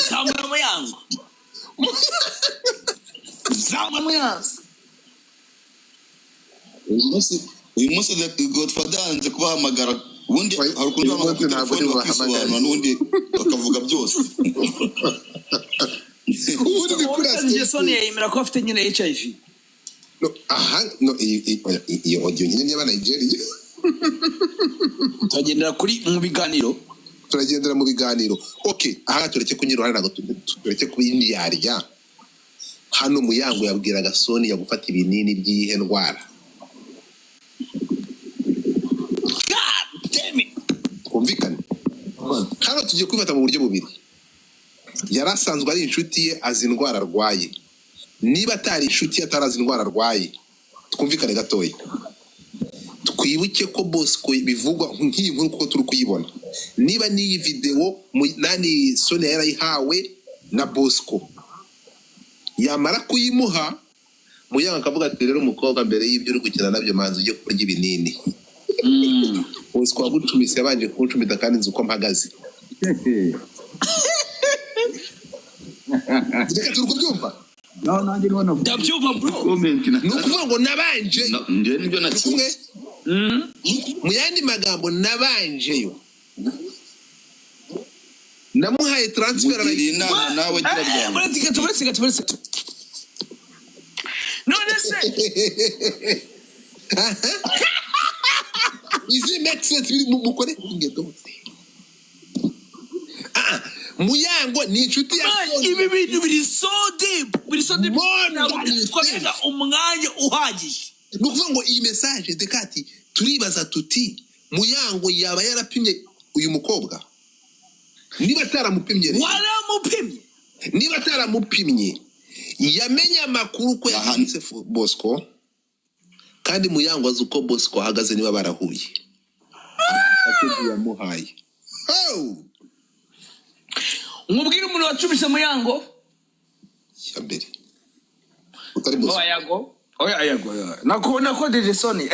Zamura Muyango. Zamura Muyango. uyu munsi the Godfather yanze kubahamagara ubundi hari ukuntu bahamagara telefone bakisobanura n'ubundi bakavuga byose. Ubundi kuri Sony yemera ko afite nyine HIV. No iyo audio nyine y'aba Nigeria. Turagendera mu biganiro. Okay, aha tureke kunyura hano tureke kubindi yarya. Hano Muyango yabwiraga Sony yagufata ibinini by'ihe ndwara. Kumvikana. Hano tugiye kwifata mu buryo bubiri. Yarasanzwe ari inshuti ye azi indwara arwaye. Niba atari inshuti atarazi indwara arwaye, twumvikane gatoya. Twibuke ko Bosco bivugwa nk'iyi nkuru ko turi kuyibona. Niba n'iyi video nani Sony yarayihawe na Bosco, yamara kuyimuha Muyango akavuga ati rero umukobwa mbere y'ibyo uri gukina nabyo manzi ujye kurya ibinini. Bosco wagucumise yabanje kuncumita kandi nzi uko mpagaze. Reka turi kubyumva. Nanjye none ndabyumva bro. Comment na. Nukuvuga ngo nabanje. Nje nibyo nakumwe. Mu yandi magambo nabanjeyo. Namuhaye transfer nawe gira bya. Buretse. None se. Izi make sense mukore ingedo. Muyango ni inshuti ya Sony. Ibi bintu biri so deep. Twagenda umwanya uhagije. Nukuvuga ngo iyi message dekati turibaza tuti Muyango yaba yarapimye uyu mukobwa. Niba ataramupimye waramupimye. Niba ataramupimye yamenye amakuru ko yahanitse Bosco kandi Muyango azi uko Bosco ahagaze niba barahuye. Ati yamuhaye. Umubwire umuntu wacumise Muyango ya mbere. Utari Bosco. Ayago. Nako DJ Sony.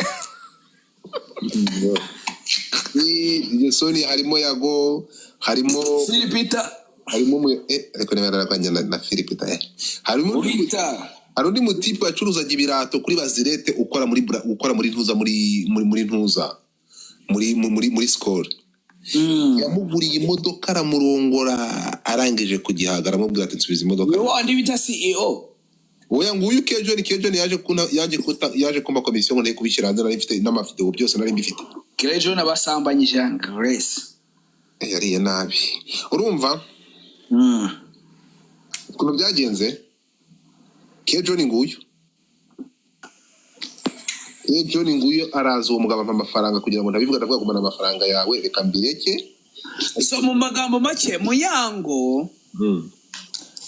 DJ Sony harimo Yago, harimo Philipita, harimo ariko nebara kwanja na Philipita. Harimo undi mutipe acuruzaga ibirato kuri Bazirete ukora muri ntuza muri score. Yamuguriye imodoka aramurongora arangije kugihagara amubwira ati nsubiza imodoka. Yo andi bita CEO. Oya nguyu Kejon yaje kumba komisiyo ngo nekubishira hanze nari mfite n'amafite byose nari mbifite. Kejon abasambanyije Grace. Yariye nabi. Urumva? Kuno byagenze? Kejon nguyu araza uwo mugabo amafaranga kugira ngo ntabivuga ndavuga kumana amafaranga yawe reka mbireke. So mu magambo make Muyango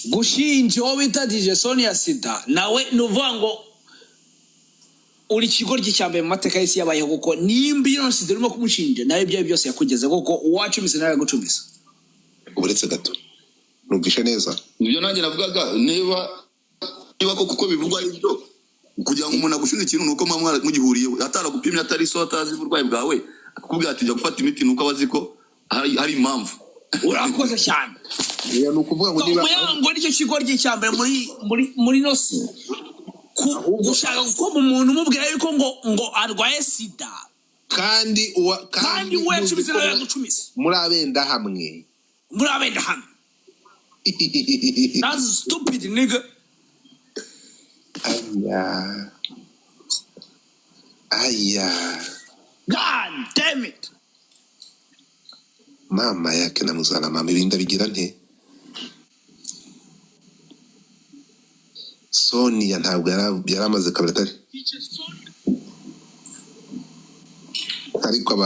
gushinja wowe bita DJ Sony ya sida nawe nuvuga ngo uri kigoryi cyambaye mu mateka y'isi yabayeho kuko nimba iyo sida urimo kumushinja nawe ibyo byose yakugeze kuko uwacumise nawe yagucumisa. Uretse gato numvishe neza nibyo nanjye navugaga niba kuko bivugwa ibyo kugira ngo umuntu agushinga ikintu nuko mwamwara mugihuriye ataragupimye atari so atazi uburwayi bwawe akubwira ati jya gufata imiti nuko abazi ko hari impamvu. Urakoze cyane. Iyo nukuvuga ngo niba Muyango nicyo kigoryi cyambaye muri nosi gushaka gukoma umuntu umubwira yuko ngo arwaye sida kandi we yacumise nawe yagucumisa muri abenda hamwe. That's stupid nigga. Aya. God damn it. Mama yake na muzana mama ibinda bigira nte. Sony ntabwo yaramaze kabiri tari. Ariko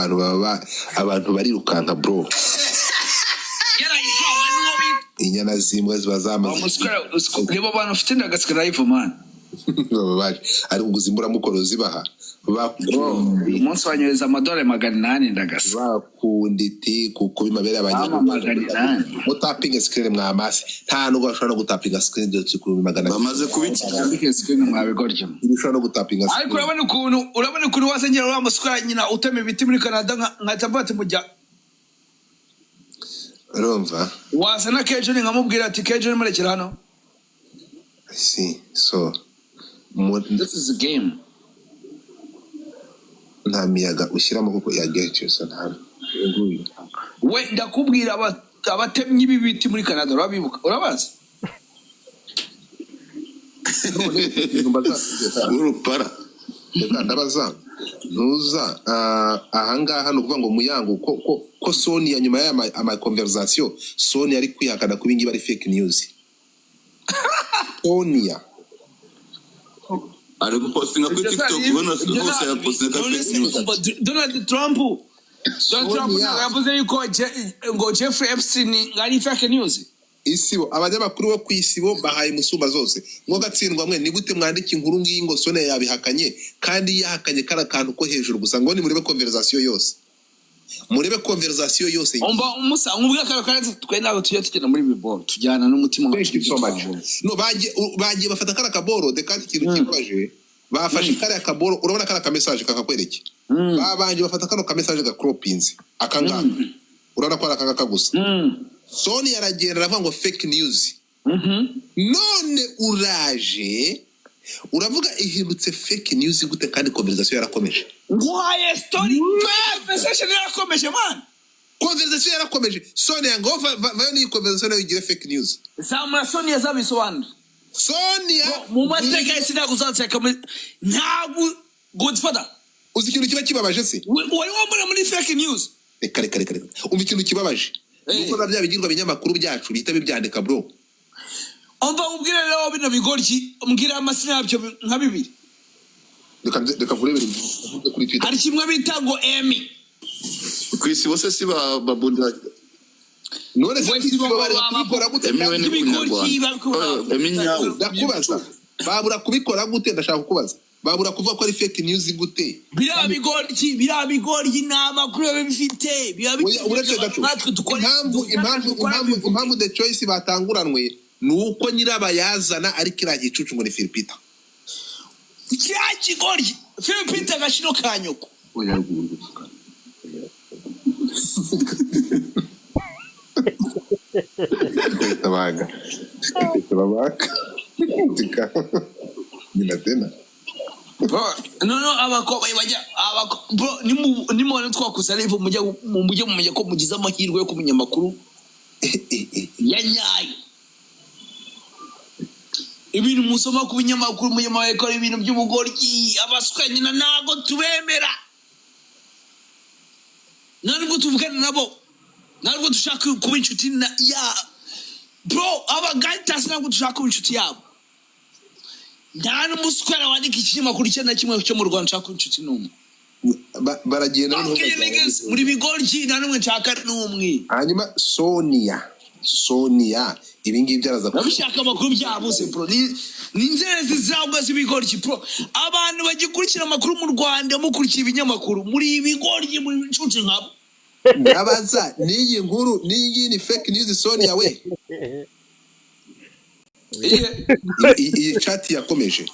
abantu barirukanka bro. Inyana zimbwa ziba zamaze. Nibo bantu ufite ndagasikara live man. Ari uguzimbura mukoro zibaha. Umunsi wanyohereza $800 ndagasa. Bakunditi kuko bimabere abanyarwanda. Mutapinga screen mwamasi. Nta nubwo bashobora no gutapinga screen doti ku $800. Bamaze kubikira. Ndabike screen mwabigorje. Bishobora no gutapinga screen. Ariko urabona ukuntu wasengera uramusukura nyina uteme ibiti muri Canada nkata bati mujya. urumva wazana Kejoni nkamubwira ati Kejoni murekera hano. so This is a game. nta miyaga ushyiramo kuko yageje so nta nguyu We ndakubwira abatemyi b'ibiti muri Canada urabibuka urabazi? urupara ndabaza ntuza ahangaha ni ukuvuga ngo Muyango ko Sonia nyuma y'ama conversation Sonia ari kwihakana ko ibingibi ari fake news. Sonia ari gupostinga kuri TikTok ubona hose yapostinga fake news. Donald Trump yavuze yuko ngo Jeffrey Epstein ngari fake news. Isibo abanyamakuru bo kwisibo bahaye musumba zose ngo gatsindwa mwe ni gute mwandika inkuru ngiyi ngo Sonia yabihakanye kandi yahakanye kara kantu ko hejuru gusa ngo ni murebe conversation yose omba umusa nkubwa kare twe nabo tujye tugenda muri biboro tujyana n'umutima wacu no bagiye bafata kara kaboro de kandi kintu kibaje bafashe kare kaboro urabona kara ka message kakakwereke babanje bafata kano ka message ga cropins akanga urabona ko arakanga gusa Sonia aragenda aravuga ngo fake news. None uraje uravuga ihindutse fake news gute kandi conversation yarakomeje. Why story conversation yarakomeje man. Conversation yarakomeje. Sonia ngo vayo ni conversation yigira fake news. Sama Sonia zabisobanura. Sonia mu mateka isida kuzatseka ntabwo Godfather. Uzi ikintu kiba kibabaje se? Wari wambona muri fake news. Kare. Umva ikintu kibabaje. Nuko nabya bigirwa binyamakuru byacu bihita bibyandika bro. Omba ubwire rero bino bigoryi umbwira amasina yabyo nka bibiri. Reka kurebera kuri Twitter. Ari kimwe bita ngo Emmy. Kwisi bose si babunda. None se bari kubikora gute? Emmy nyawe. Ndakubaza. Babura kubikora gute ndashaka kukubaza. Babura kuvuga ko ari fake news gute? Bira bigoryi n'amakuru bifite. Impamvu the choice batanguranwe nuko nyirabayazana ari kira gicucu ngo ni Philipita. Kya kigoryi Philipita gashino kanyoko. Oya tabaga. Nina tena. No abakobwa bajya bro nimubona twakusa live mujye ko mugize amahirwe yo kumenya makuru yanyaye ibintu musoma ku binyamakuru munyamaye ko ibintu by'ubugoryi abasukanye nago tubemera ntabwo tuvugana nabo ntabwo dushaka kuba inshuti ya bro abagaitas ntabwo dushaka kuba inshuti yabo nta n'umuswera wandika ikinyamakuru cyenda kimwe cyo mu Rwanda nshaka inshuti n'umwe baragenda muri bigoryi nta n'umwe nshaka n'umwe hanyuma Sonia ibingibi byaraza nabishaka amakuru byabuze bro ni inzerezi zabwa z'ibigoryi bro abantu bagikurikira amakuru mu Rwanda mukurikiye ibinyamakuru muri ibigoryi muri inshuti nkabo ndabaza niyi nkuru niyi ni fake news Sonia we iyi chat yakomeje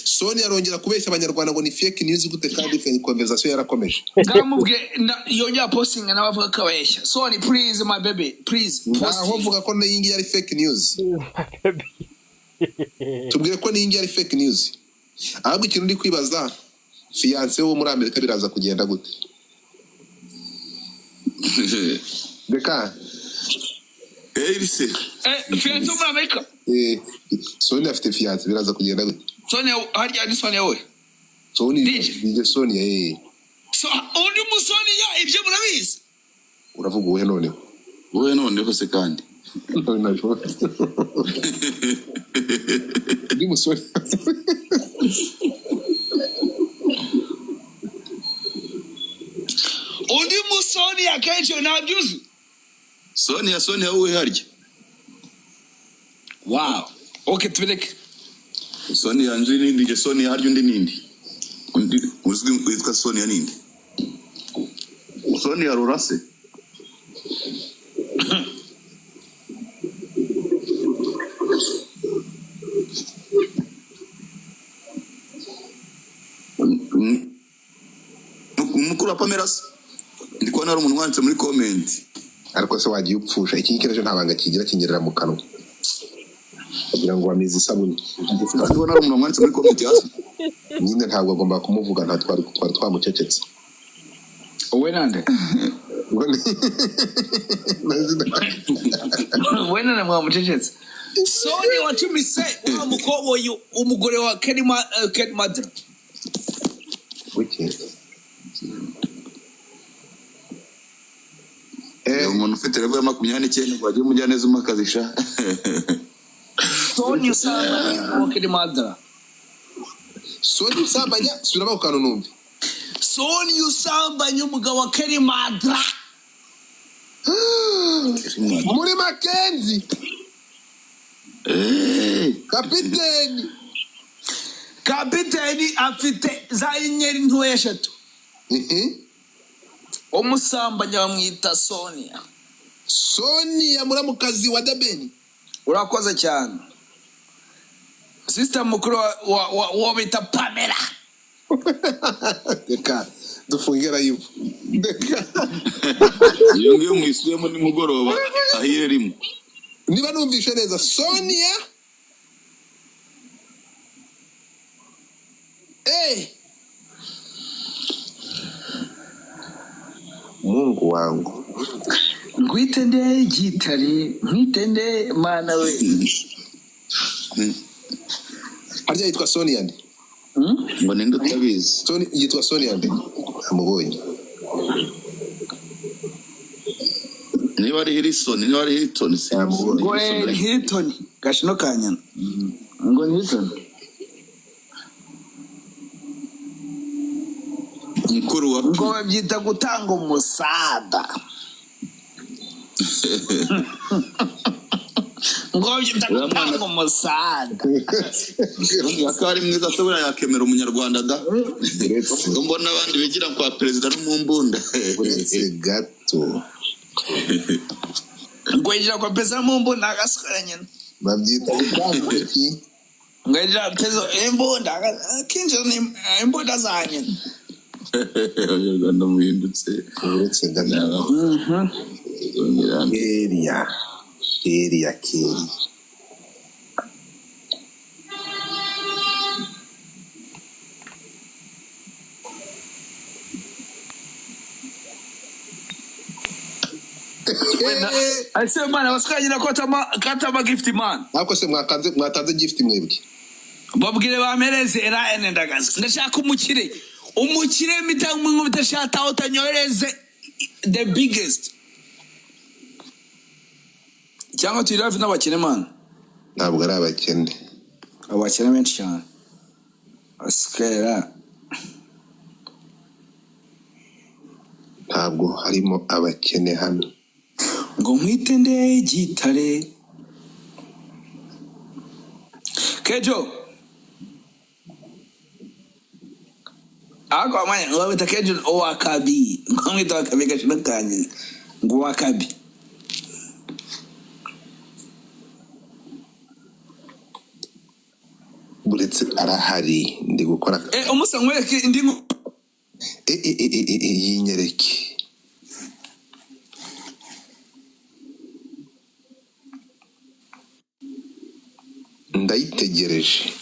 Sonia arongera kubeshya abanyarwanda ngo ni fake news gute kandi conversation yarakomeje ngamubwe yongera posting n'abavuga ko abeshya Sonia please my baby please aho vuga ko n'ingi yari fake news tubwire ko n'ingi yari fake news ahubwo ikintu ndi kwibaza fiance wo muri Amerika biraza kugenda gute Beka Elise fiance wo muri Amerika Sonia afite fiance biraza kugenda gute Sonia harya ni Sonia we Sonia Sonia so undi musonia ibyo murabizi uravuga wowe noneho se kandi ndi musoni undi musonia kenshi nabyuzu Sonia wowe harya wow okay tubireke Sonia nje nindi Sonia harya undi nindi uzwi witwa Sonia nindi Sonia Rurase mukuru wa Pamela ndiko nari umuntu wanditse muri comment ariko se wagiye upfusha iki ngiki nacyo nta banga kigira kinyerera mu kanwa kugira ngo wamize isabune kandi ubona ari umuntu wanditse muri komite hasi nyine ntabwo agomba kumuvuga nta twari twamucecetse wowe nande wowe nande mwamucecetse Soni wacumise wa mukoboyi umugore wa Kenny Madra umuntu ufite level ya 29 ngo ajye umujyana neza umakazisha Soni usanga wa Kenny Madra Soni usambanya sura ba kantu numve Soni usambanya umugabo wa Kenny Madra muri Mackenzie kapiteni afite za inyenyeri ntoya eshatu umusambanya bamwita Sonia muramukazi wa Dabeni urakoze cyane sister mukuru wa bita Pamela reka dufungira yivu iyo ngiyo mwisubiyemo nimugoroba ahire rimwe niba numvishe neza Sonia Mungu wangu ngwitende gitari mwitende mana we harya yitwa Sonia ndi ngo ninde utabizi yitwa Sonia ndi amubonye niba ari Hilton niba ari Hilton ngo Hilton gashino kanyana ngo Hilton mukuru wa ngo babyita gutanga umusada ngo babyita gutanga umusada akari mwiza ashobora yakemera umunyarwanda da mbona abandi bigira kwa perezida n'umumbunda gato ngo yigira kwa perezida n'umumbunda agasukara nyina babyita gutanga iki ngo yigira pezo imbunda kinje ni imbunda za nyina abanyarwanda muhindutse uretse gana Keria ase mana basikanyira ko katama gift man ako se mwatanze gift mwebwe babwire bamereze era ndagaza ndashaka umukire mitangu ngo bitashata utanyoreze the biggest cyangwa tuyirafi n'abakene man ntabwo ari abakene benshi cyane askera ntabwo harimo abakene hano ngo mwitende gitare Kejo ako amanya ngo bita Kejo owakabi ngo mwita wakabi gashino kanye ngo wakabi buretse arahari ndi gukora umusa nkwereke indi yinyereke ndayitegereje